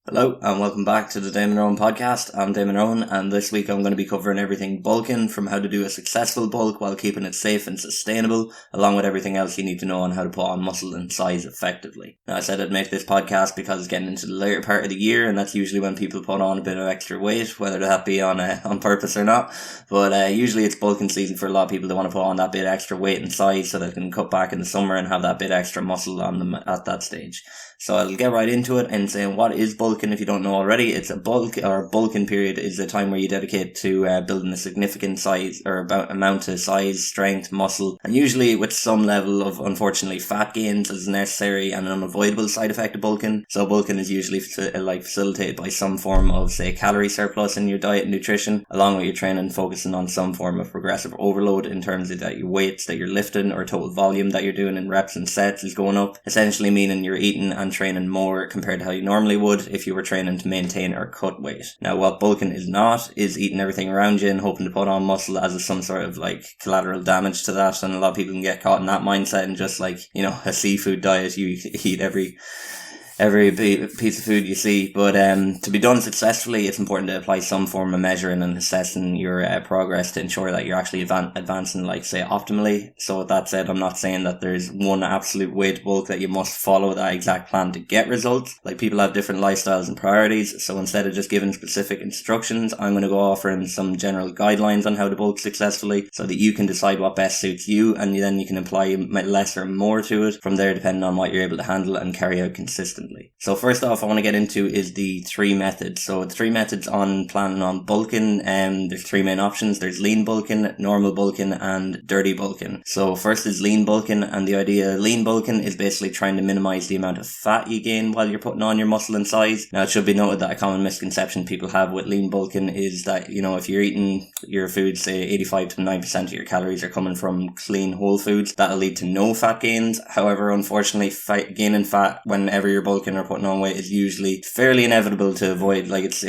Hello and welcome back to the Damon Rowan podcast. I'm Damon Rowan and this week I'm going to be covering everything bulking, from how to do a successful bulk while keeping it safe and sustainable, along with everything else you need to know on how to put on muscle and size effectively. Now, I said I'd make this podcast because it's getting into the later part of the year, and that's usually when people put on a bit of extra weight, whether that be on purpose or not. But usually it's bulking season for a lot of people that want to put on that bit extra weight and size so they can cut back in the summer and have that bit extra muscle on them at that stage. So I'll get right into it and saying, what is bulking if you don't know already? It's a bulking period is a time where you dedicate to building a significant size or amount of size, strength, muscle, and usually with some level of, unfortunately, fat gains as a necessary and an unavoidable side effect of bulking. So bulking is usually facilitated by some form of, say, calorie surplus in your diet and nutrition, along with your training focusing on some form of progressive overload in terms of that your weights that you're lifting or total volume that you're doing in reps and sets is going up, essentially meaning you're eating and training more compared to how you normally would if you were training to maintain or cut weight. Now, what bulking is not is eating everything around you and hoping to put on muscle as some sort of collateral damage to that, and a lot of people can get caught in that mindset and just a seafood diet. You eat every piece of food you see, but to be done successfully, it's important to apply some form of measuring and assessing your progress to ensure that you're actually advancing, optimally. So with that said, I'm not saying that there's one absolute way to bulk that you must follow that exact plan to get results. People have different lifestyles and priorities, so instead of just giving specific instructions, I'm going to go offering some general guidelines on how to bulk successfully so that you can decide what best suits you, and then you can apply less or more to it from there, depending on what you're able to handle and carry out consistently. So first off, I want to get into is the three methods. So the three methods on planning on bulking, there's three main options. There's lean bulking, normal bulking, and dirty bulking. So first is lean bulking, and the idea of lean bulking is basically trying to minimize the amount of fat you gain while you're putting on your muscle and size. Now, it should be noted that a common misconception people have with lean bulking is that, if you're eating your food, say 85 to 9% of your calories are coming from clean whole foods, that'll lead to no fat gains. However, unfortunately, gaining fat whenever you're bulking or putting on weight is usually fairly inevitable to avoid. It's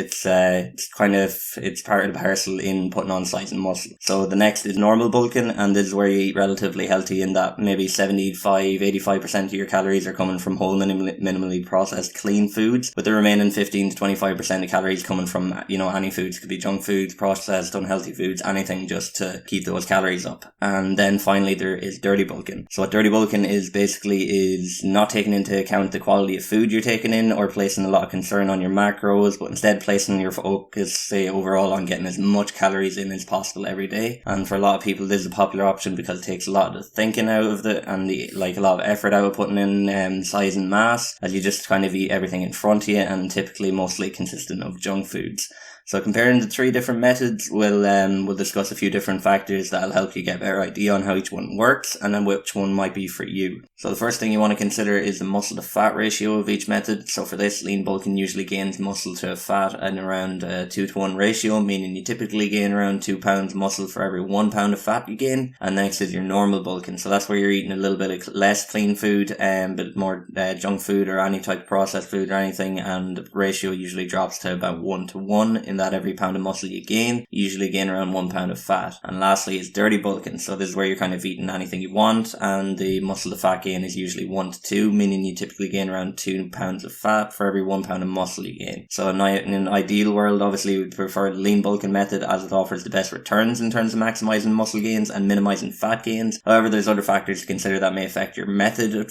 part of the parcel in putting on size and muscle. So the next is normal bulking, and this is where you eat relatively healthy in that maybe 85% of your calories are coming from whole minimally processed clean foods, with the remaining 15 to 25% of calories coming from any foods. Could be junk foods, processed, unhealthy foods, anything just to keep those calories up. And then finally there is dirty bulking. So what dirty bulking is basically is not taking into account the quality of food you're taking in or placing a lot of concern on your macros, but instead placing your focus, say, overall on getting as much calories in as possible every day. And for a lot of people, this is a popular option because it takes a lot of the thinking out of it and a lot of effort out of putting in size and mass, as you just kind of eat everything in front of you, and typically mostly consistent of junk foods. So comparing the three different methods, we'll discuss a few different factors that'll help you get a better idea on how each one works and then which one might be for you. So the first thing you want to consider is the muscle to fat ratio of each method. So for this, lean bulking usually gains muscle to fat in around a 2-to-1 ratio, meaning you typically gain around 2 pounds muscle for every 1 pound of fat you gain. And next is your normal bulking. So that's where you're eating a little bit of less clean food, but more junk food or any type of processed food or anything, and the ratio usually drops to about 1-to-1 in that every pound of muscle you gain, you usually gain around 1 pound of fat. And lastly is dirty bulking. So this is where you're kind of eating anything you want, and the muscle to fat gain is usually 1-to-2, meaning you typically gain around 2 pounds of fat for every 1 pound of muscle you gain. So in an ideal world, obviously we prefer the lean bulking method as it offers the best returns in terms of maximizing muscle gains and minimizing fat gains. However, there's other factors to consider that may affect your method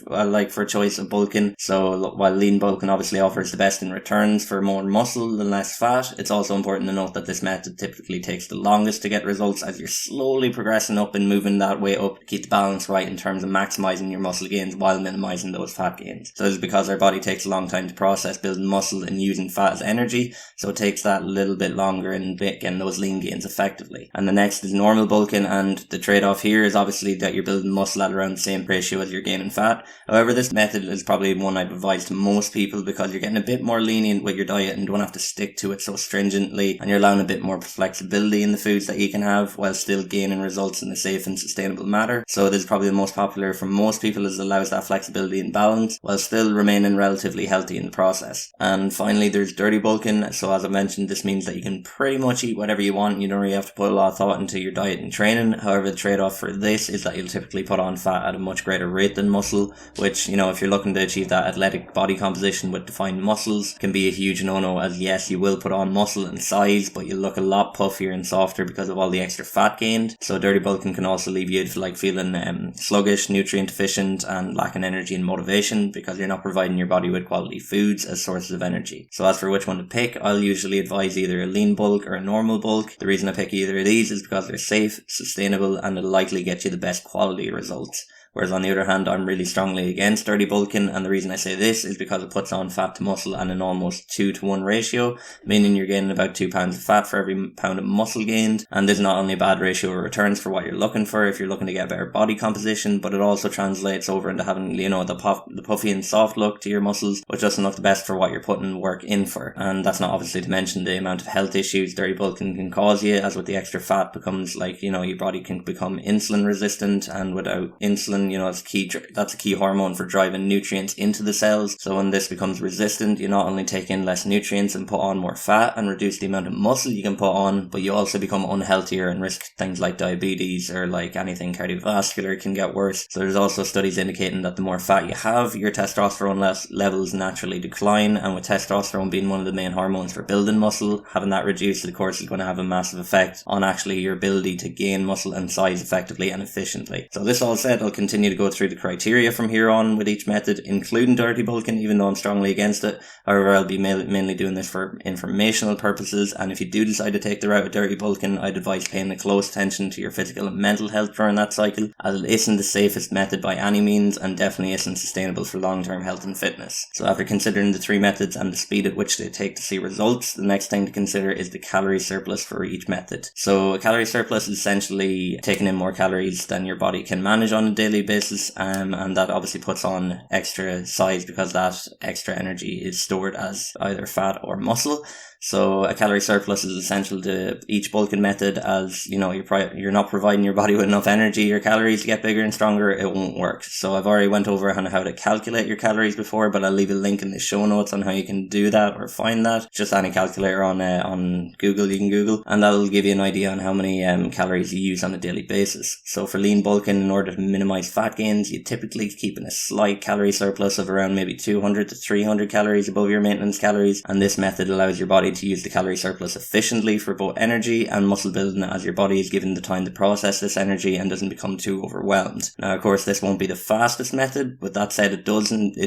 for choice of bulking. So while lean bulking obviously offers the best in returns for more muscle and less fat, it's also important to note that this method typically takes the longest to get results, as you're slowly progressing up and moving that way up to keep the balance right in terms of maximizing your muscle gains while minimizing those fat gains. So this is because our body takes a long time to process building muscle and using fat as energy, so it takes that little bit longer in getting those lean gains effectively. And the next is normal bulking, and the trade-off here is obviously that you're building muscle at around the same ratio as you're gaining fat. However, this method is probably one I'd advise to most people because you're getting a bit more lenient with your diet and don't have to stick to it so stringently, and you're allowing a bit more flexibility in the foods that you can have while still gaining results in a safe and sustainable manner. So this is probably the most popular for most people because it allows that flexibility and balance while still remaining relatively healthy in the process. And finally, there's dirty bulking. So as I mentioned, this means that you can pretty much eat whatever you want. You don't really have to put a lot of thought into your diet and training. However, the trade-off for this is that you'll typically put on fat at a much greater rate than muscle, which, if you're looking to achieve that athletic body composition with defined muscles, can be a huge no-no, as yes, you will put on muscle and size, but you'll look a lot puffier and softer because of all the extra fat gained. So dirty bulking can also leave you feeling sluggish, nutrient deficient, and lacking energy and motivation because you're not providing your body with quality foods as sources of energy. So as for which one to pick, I'll usually advise either a lean bulk or a normal bulk. The reason I pick either of these is because they're safe, sustainable, and it'll likely get you the best quality results. Whereas on the other hand, I'm really strongly against dirty bulking, and the reason I say this is because it puts on fat to muscle at an almost 2-to-1 ratio, meaning you're gaining about 2 pounds of fat for every pound of muscle gained, and this is not only a bad ratio of returns for what you're looking for if you're looking to get better body composition, but it also translates over into having, the puffy and soft look to your muscles, which doesn't look the best for what you're putting work in for. And that's not obviously to mention the amount of health issues dirty bulking can cause you, as with the extra fat becomes your body can become insulin resistant, and without insulin, that's a key hormone for driving nutrients into the cells. So when this becomes resistant, you not only take in less nutrients and put on more fat and reduce the amount of muscle you can put on, but you also become unhealthier and risk things like diabetes or anything cardiovascular can get worse. So there's also studies indicating that the more fat you have, your testosterone levels naturally decline, and with testosterone being one of the main hormones for building muscle, having that reduced, of course, is going to have a massive effect on actually your ability to gain muscle and size effectively and efficiently. So this all said, I'll continue to go through the criteria from here on with each method, including dirty bulking, even though I'm strongly against it. However, I'll be mainly doing this for informational purposes, and if you do decide to take the route of dirty bulking, I'd advise paying a close attention to your physical and mental health during that cycle, as it isn't the safest method by any means, and definitely isn't sustainable for long-term health and fitness. So after considering the three methods and the speed at which they take to see results, the next thing to consider is the calorie surplus for each method. So a calorie surplus is essentially taking in more calories than your body can manage on a daily basis, and that obviously puts on extra size because that extra energy is stored as either fat or muscle. So a calorie surplus is essential to each bulking method, as you're not providing your body with enough energy or calories to get bigger and stronger, it won't work. So I've already went over on how to calculate your calories before, but I'll leave a link in the show notes on how you can do that or find that. Just any calculator on Google, you can Google, and that'll give you an idea on how many calories you use on a daily basis. So for lean bulking, in order to minimize fat gains, you typically keep in a slight calorie surplus of around maybe 200 to 300 calories above your maintenance calories, and this method allows your body to use the calorie surplus efficiently for both energy and muscle building, as your body is given the time to process this energy and doesn't become too overwhelmed. Now, of course, this won't be the fastest method, but that said, it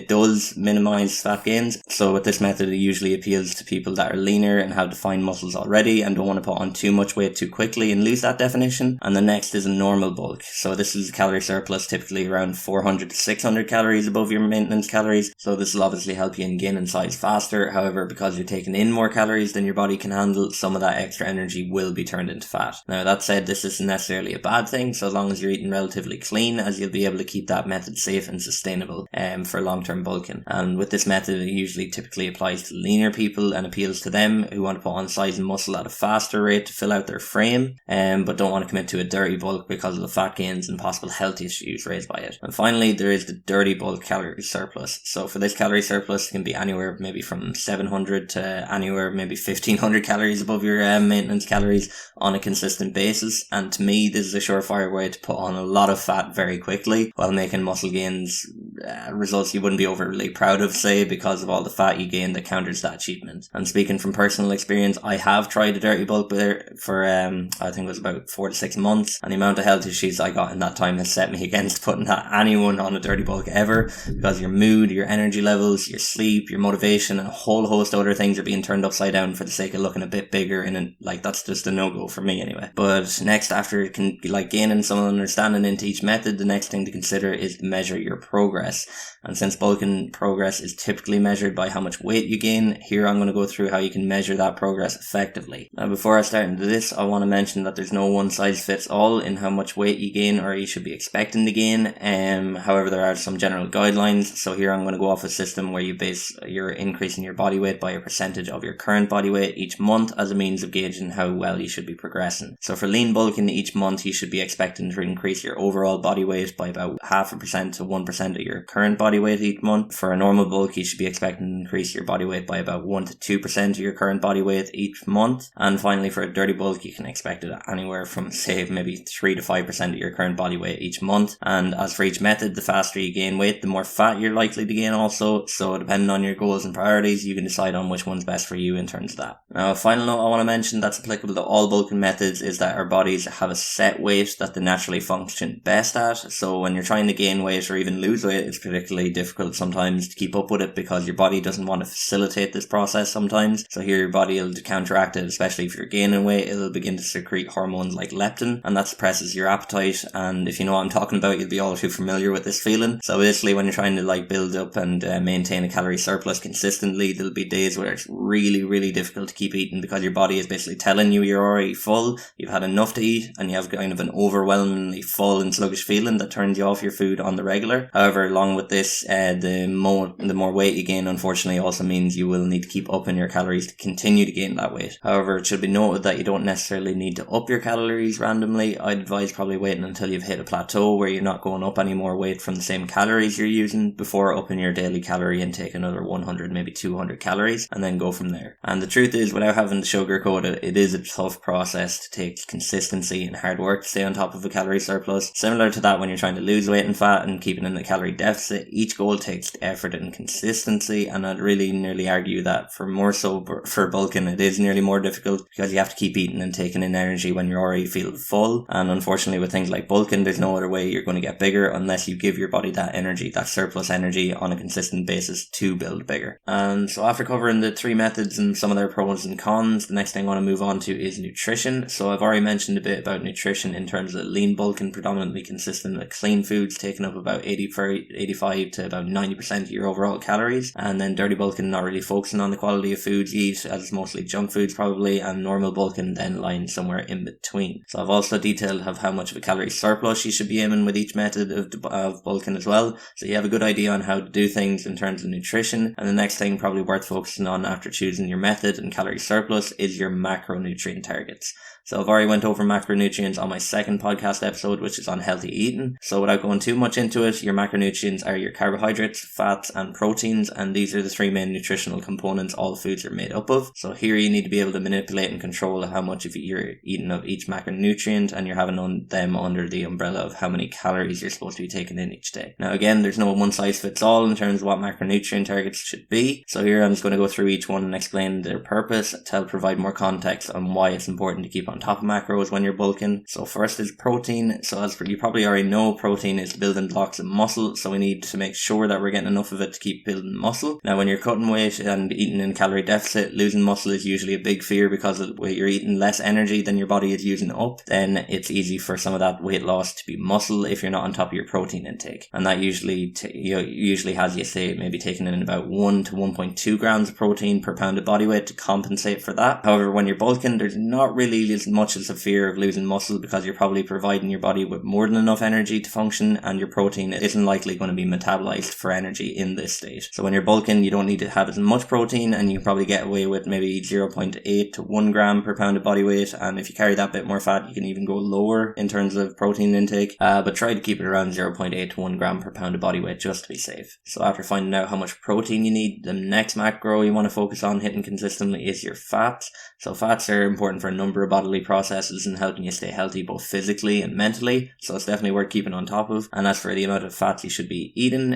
does minimize fat gains. So with this method, it usually appeals to people that are leaner and have defined muscles already and don't want to put on too much weight too quickly and lose that definition. And the next is a normal bulk. So this is a calorie surplus typically around 400 to 600 calories above your maintenance calories. So this will obviously help you in gaining size faster. However, because you're taking in more calories than your body can handle, some of that extra energy will be turned into fat. Now, that said, this isn't necessarily a bad thing, so long as you're eating relatively clean, as you'll be able to keep that method safe and sustainable for long-term bulking. And with this method, it usually typically applies to leaner people and appeals to them who want to put on size and muscle at a faster rate to fill out their frame, but don't want to commit to a dirty bulk because of the fat gains and possible health issues raised by it. And finally, there is the dirty bulk calorie surplus. So for this calorie surplus, it can be anywhere maybe from 700 to anywhere maybe 1500 calories above your maintenance calories on a consistent basis, and to me this is a surefire way to put on a lot of fat very quickly while making muscle gains, results you wouldn't be overly proud of, say, because of all the fat you gain that counters that achievement. And speaking from personal experience, I have tried a dirty bulk for I think it was about 4 to 6 months, and the amount of health issues I got in that time has set me against putting anyone on a dirty bulk ever, because your mood, your energy levels, your sleep, your motivation, and a whole host of other things are being turned upside down for the sake of looking a bit bigger, and that's just a no-go for me anyway. But next, after gaining some understanding into each method, the next thing to consider is to measure your progress. And since bulking progress is typically measured by how much weight you gain, here I'm going to go through how you can measure that progress effectively. Now, before I start into this, I want to mention that there's no one size fits all in how much weight you gain or you should be expecting to gain. However, there are some general guidelines. So here I'm going to go off a system where you base your increase in your body weight by a percentage of your current current body weight each month as a means of gauging how well you should be progressing. So for lean bulking each month, you should be expecting to increase your overall body weight by about 0.5% to 1% of your current body weight each month. For a normal bulk, you should be expecting to increase your body weight by about 1 to 2% of your current body weight each month. And finally, for a dirty bulk, you can expect it anywhere from, say, maybe 3 to 5% of your current body weight each month. And as for each method, the faster you gain weight, the more fat you're likely to gain also. So depending on your goals and priorities, you can decide on which one's best for you in terms of that. Now, a final note I want to mention that's applicable to all bulking methods is that our bodies have a set weight that they naturally function best at. So when you're trying to gain weight or even lose weight, it's particularly difficult sometimes to keep up with it because your body doesn't want to facilitate this process sometimes. So here your body will counteract it, especially if you're gaining weight. It'll begin to secrete hormones like leptin, and that suppresses your appetite. And if you know what I'm talking about, you'll be all too familiar with this feeling. So basically, when you're trying to build up and maintain a calorie surplus consistently, there'll be days where it's really difficult to keep eating because your body is basically telling you you're already full, you've had enough to eat, and you have kind of an overwhelmingly full and sluggish feeling that turns you off your food on the regular. However, along with this, the more weight you gain, unfortunately, also means you will need to keep upping your calories to continue to gain that weight. However, it should be noted that you don't necessarily need to up your calories randomly. I'd advise probably waiting until you've hit a plateau where you're not going up any more weight from the same calories you're using before upping your daily calorie intake another 100, maybe 200 calories, and then go from there. And the truth is, without having to sugarcoat it, it is a tough process to take consistency and hard work to stay on top of a calorie surplus. Similar to that when you're trying to lose weight and fat and keeping in a calorie deficit, each goal takes effort and consistency, and I'd really nearly argue that for bulking it is nearly more difficult because you have to keep eating and taking in energy when you're already feeling full. And unfortunately with things like bulking, there's no other way you're going to get bigger unless you give your body that energy, that surplus energy on a consistent basis to build bigger. And so after covering the three methods and some of their pros and cons, the next thing I want to move on to is nutrition. So I've already mentioned a bit about nutrition in terms of lean bulking predominantly consistent of clean foods taking up about 85 to about 90% of your overall calories, and then dirty bulking not really focusing on the quality of foods you eat as it's mostly junk foods probably, and normal bulking then lying somewhere in between. So I've also detailed how much of a calorie surplus you should be aiming with each method of bulking as well, so you have a good idea on how to do things in terms of nutrition. And the next thing probably worth focusing on after choosing your method and calorie surplus is your macronutrient targets. So I've already went over macronutrients on my second podcast episode, which is on healthy eating. So without going too much into it, your macronutrients are your carbohydrates, fats, and proteins, and these are the three main nutritional components all foods are made up of. So here you need to be able to manipulate and control how much of you're eating of each macronutrient, and you're having them under the umbrella of how many calories you're supposed to be taking in each day. Now again, there's no one size fits all in terms of what macronutrient targets should be. So here I'm just going to go through each one and explain their purpose to help provide more context on why it's important to keep on top of macros when you're bulking. So first is protein. So as you probably already know, protein is the building blocks of muscle, so we need to make sure that we're getting enough of it to keep building muscle. Now when you're cutting weight and eating in calorie deficit, losing muscle is usually a big fear because you're eating less energy than your body is using up. Then it's easy for some of that weight loss to be muscle if you're not on top of your protein intake, and that usually has you say maybe taking in about 1 to 1.2 grams of protein per pound of body weight to compensate for that. However, when you're bulking, there's not really as much as a fear of losing muscle because you're probably providing your body with more than enough energy to function, and your protein isn't likely going to be metabolized for energy in this state. So when you're bulking, you don't need to have as much protein, and you can probably get away with maybe 0.8 to 1 gram per pound of body weight, and if you carry that bit more fat, you can even go lower in terms of protein intake, but try to keep it around 0.8 to 1 gram per pound of body weight just to be safe. So after finding out how much protein you need, the next macro you want to focus on hitting consistently is your fats. So fats are important for a number of bodily processes and helping you stay healthy both physically and mentally, so it's definitely worth keeping on top of. And as for the amount of fats you should be eating,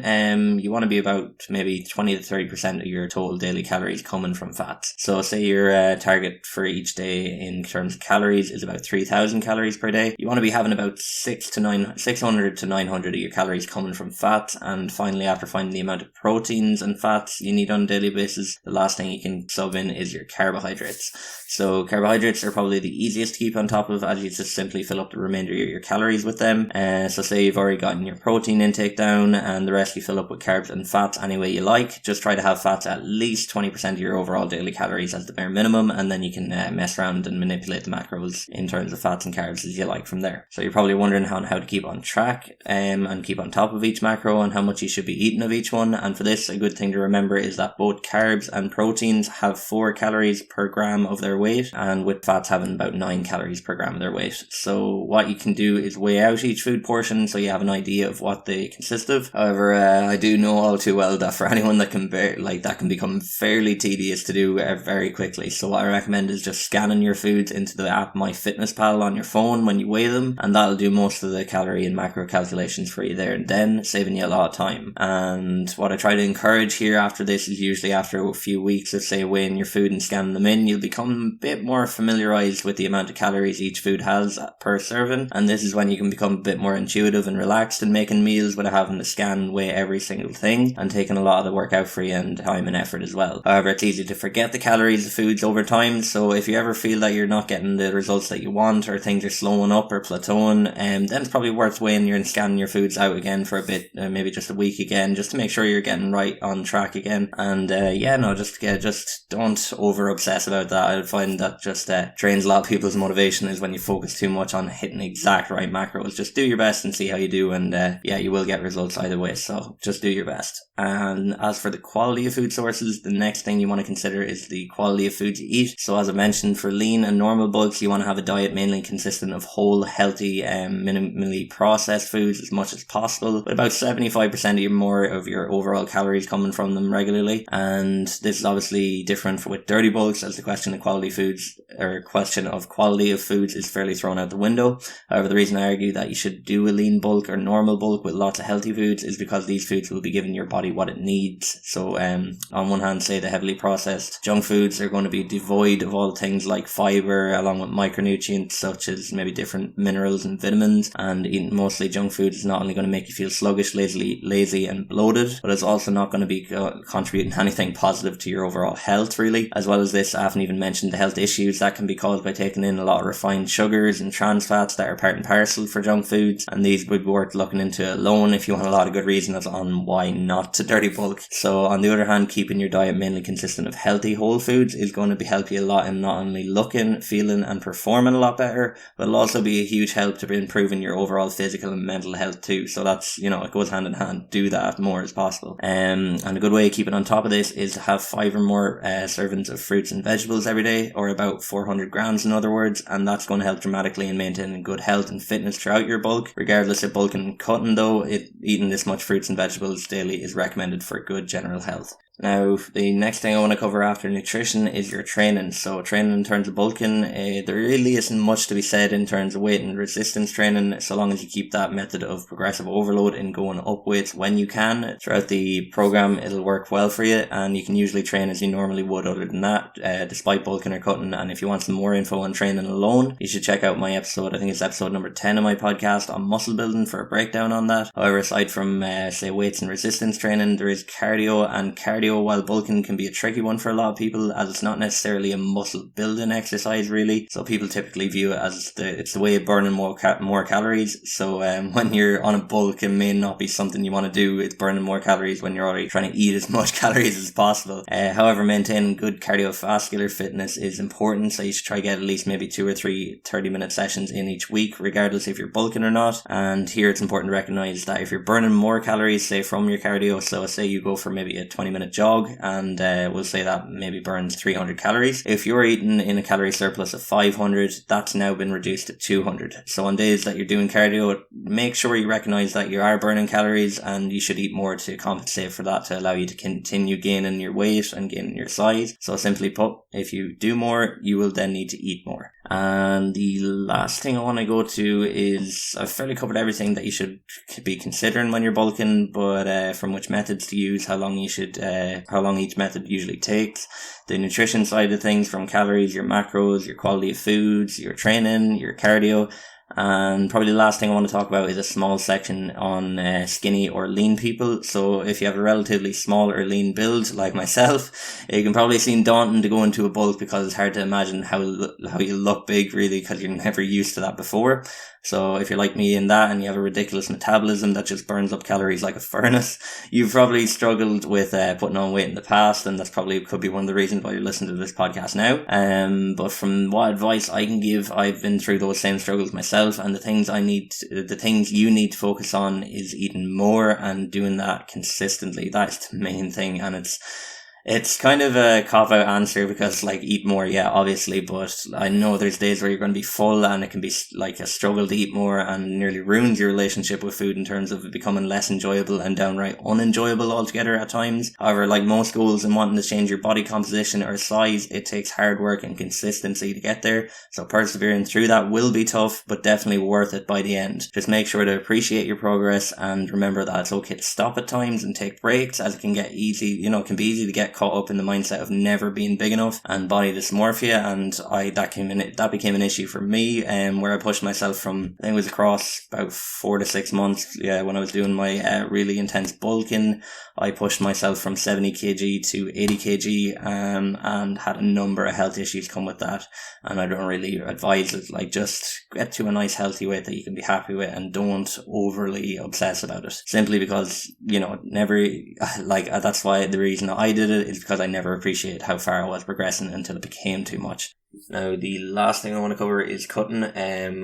you want to be about maybe 20 to 30% of your total daily calories coming from fats. So say your target for each day in terms of calories is about 3,000 calories per day. You want to be having about 600 to 900 of your calories coming from fats. And finally, after finding the amount of proteins and fats you need on a daily basis, the last thing you can sub in is your carbohydrates. So carbohydrates are probably the easiest to keep on top of, as you just simply fill up the remainder of your calories with them. So say you've already gotten your protein intake down and the rest you fill up with carbs and fats any way you like. Just try to have fats at least 20% of your overall daily calories as the bare minimum, and then you can mess around and manipulate the macros in terms of fats and carbs as you like from there. So you're probably wondering how to keep on track and keep on top of each macro and how much you should be eating of each one. And for this, a good thing to remember is that both carbs and proteins have 4 calories per gram of their weight, and with fats having about 9 calories per gram of their weight. So what you can do is weigh out each food portion so you have an idea of what they consist of. However, I do know all too well that for anyone that can that can become fairly tedious to do very quickly. So what I recommend is just scanning your foods into the app MyFitnessPal on your phone when you weigh them, and that'll do most of the calorie and macro calculations for you there and then, saving you a lot of time. And what I try to encourage here after this is usually after a few weeks of say weighing your food and scanning them in, you'll become a bit more familiarized with the amount of calories each food has per serving, and this is when you can become a bit more intuitive and relaxed in making meals without having to scan and weigh every single thing, and taking a lot of the work out for you and time and effort as well. However, it's easy to forget the calories of foods over time, so if you ever feel that you're not getting the results that you want, or things are slowing up or plateauing, then it's probably worth weighing and scanning your foods out again for a bit, maybe just a week again, just to make sure you're getting right on track again. And just don't over obsess about that. I find that just drains a lot of people's motivation is when you focus too much on hitting the exact right macros. Just do your best and see how you do, and you will get results either way, so just do your best. And as for the quality of food sources, the next thing you want to consider is the quality of foods you eat. So as I mentioned, for lean and normal bulks, you want to have a diet mainly consistent of whole, healthy, minimally processed foods as much as possible, with about 75% or more of your overall calories coming from them regularly. And this is obviously different with dirty bulks, as the question of quality of foods is fairly thrown out the window. However, the reason I argue that you should do a lean bulk or normal bulk with lots of healthy foods is because these foods will be giving your body what it needs. So on one hand, say the heavily processed junk foods are going to be devoid of all things like fiber, along with micronutrients such as maybe different minerals and vitamins. And eating mostly junk food is not only going to make you feel sluggish, lazy and bloated, but it's also not going to be contributing anything positive to your overall health really. As well as this, I haven't even mentioned the health issues that can be caused by taking in a lot of refined sugars and trans fats that are part and parcel for junk foods, and these would be worth looking into alone if you want a lot of good reasons on why not to dirty bulk. So on the other hand, keeping your diet mainly consistent of healthy whole foods is going to help you a lot in not only looking, feeling and performing a lot better, but it'll also be a huge help to improving your overall physical and mental health too. So that's, it goes hand in hand. Do that more as possible. And a good way of keeping on top of this is to have 5 or more servings of fruits and vegetables every day, or about 400 grams in other words, and that's going to help dramatically in maintaining good health and fitness throughout your bulk. Regardless of bulking and cutting though, eating this much fruits and vegetables daily is recommended for good general health. Now, the next thing I want to cover after nutrition is your training. So training in terms of bulking, there really isn't much to be said in terms of weight and resistance training, so long as you keep that method of progressive overload in going up weights when you can. Throughout the program, it'll work well for you, and you can usually train as you normally would other than that, despite bulking or cutting. And if you want some more info on training alone, you should check out my episode, I think it's episode number 10 of my podcast on muscle building for a breakdown on that. However, aside from, say, weights and resistance training, there is cardio, and cardio while bulking can be a tricky one for a lot of people, as it's not necessarily a muscle building exercise really. So people typically view it as it's the way of burning more calories. So when you're on a bulk, it may not be something you want to do. It's burning more calories when you're already trying to eat as much calories as possible. However, maintaining good cardiovascular fitness is important, so you should try to get at least maybe 2 or 3 30-minute sessions in each week, regardless if you're bulking or not. And here it's important to recognize that if you're burning more calories, say from your cardio, so say you go for maybe a 20-minute jog, and we'll say that maybe burns 300 calories. If you're eating in a calorie surplus of 500, that's now been reduced to 200. So on days that you're doing cardio, make sure you recognize that you are burning calories, and you should eat more to compensate for that, to allow you to continue gaining your weight and gaining your size. So simply put, if you do more, you will then need to eat more. And the last thing I want to go to is, I've fairly covered everything that you should be considering when you're bulking, but from which methods to use, how long each method usually takes, the nutrition side of things, from calories, your macros, your quality of foods, your training, your cardio, And probably the last thing I want to talk about is a small section on skinny or lean people. So if you have a relatively small or lean build like myself, it can probably seem daunting to go into a bulk because it's hard to imagine how you look big really, because you're never used to that before. So if you're like me in that and you have a ridiculous metabolism that just burns up calories like a furnace, you've probably struggled with putting on weight in the past, and that's probably could be one of the reasons why you're listening to this podcast now. But from what advice I can give, I've been through those same struggles myself, and the things you need to focus on is eating more and doing that consistently. That's the main thing, and it's kind of a cop-out answer because, like, eat more, yeah, obviously, but I know there's days where you're going to be full and it can be, like, a struggle to eat more and nearly ruins your relationship with food in terms of it becoming less enjoyable and downright unenjoyable altogether at times. However, like most goals in wanting to change your body composition or size, it takes hard work and consistency to get there, so persevering through that will be tough, but definitely worth it by the end. Just make sure to appreciate your progress and remember that it's okay to stop at times and take breaks, as it can be easy to get caught up in the mindset of never being big enough and body dysmorphia, and that became an issue for me, where I pushed myself from, I think it was across about 4 to 6 months, when I was doing my really intense bulking. I pushed myself from 70 kg to 80 kg, and had a number of health issues come with that, and I don't really advise it. Like, just get to a nice healthy weight that you can be happy with and don't overly obsess about it, simply because, that's why the reason I did it is because I never appreciated how far I was progressing until it became too much. Now, the last thing I want to cover is cutting,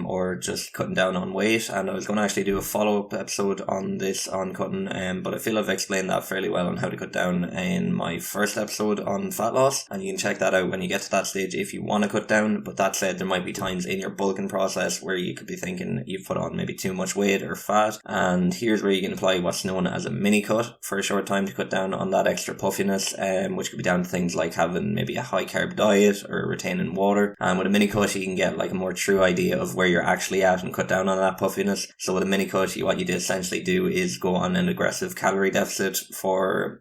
or just cutting down on weight, and I was going to actually do a follow-up episode on this, on cutting, but I feel I've explained that fairly well on how to cut down in my first episode on fat loss, and you can check that out when you get to that stage if you want to cut down. But that said, there might be times in your bulking process where you could be thinking you've put on maybe too much weight or fat, and here's where you can apply what's known as a mini cut for a short time to cut down on that extra puffiness, which could be down to things like having maybe a high carb diet or retaining water. And with a mini cut, you can get like a more true idea of where you're actually at and cut down on that puffiness. So with a mini cut, what you essentially do is go on an aggressive calorie deficit for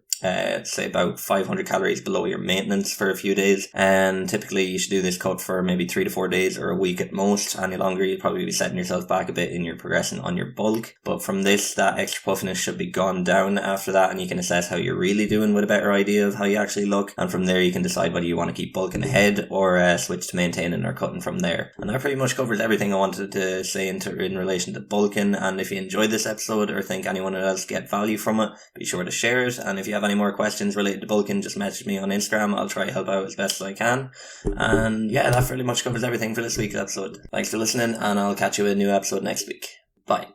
say about 500 calories below your maintenance for a few days, and typically you should do this cut for maybe 3 to 4 days or a week at most. Any longer, you'll probably be setting yourself back a bit in your progression on your bulk. But from this, that extra puffiness should be gone down after that, and you can assess how you're really doing with a better idea of how you actually look, and from there you can decide whether you want to keep bulking ahead or switch to maintaining or cutting from there. And that pretty much covers everything I wanted to say in relation to bulking. And if you enjoyed this episode or think anyone else get value from it, be sure to share it. And if you have any more questions related to bulking, just message me on Instagram. I'll try to help out as best as I can. And yeah, that pretty much covers everything for this week's episode. Thanks for listening, and I'll catch you with a new episode next week. Bye.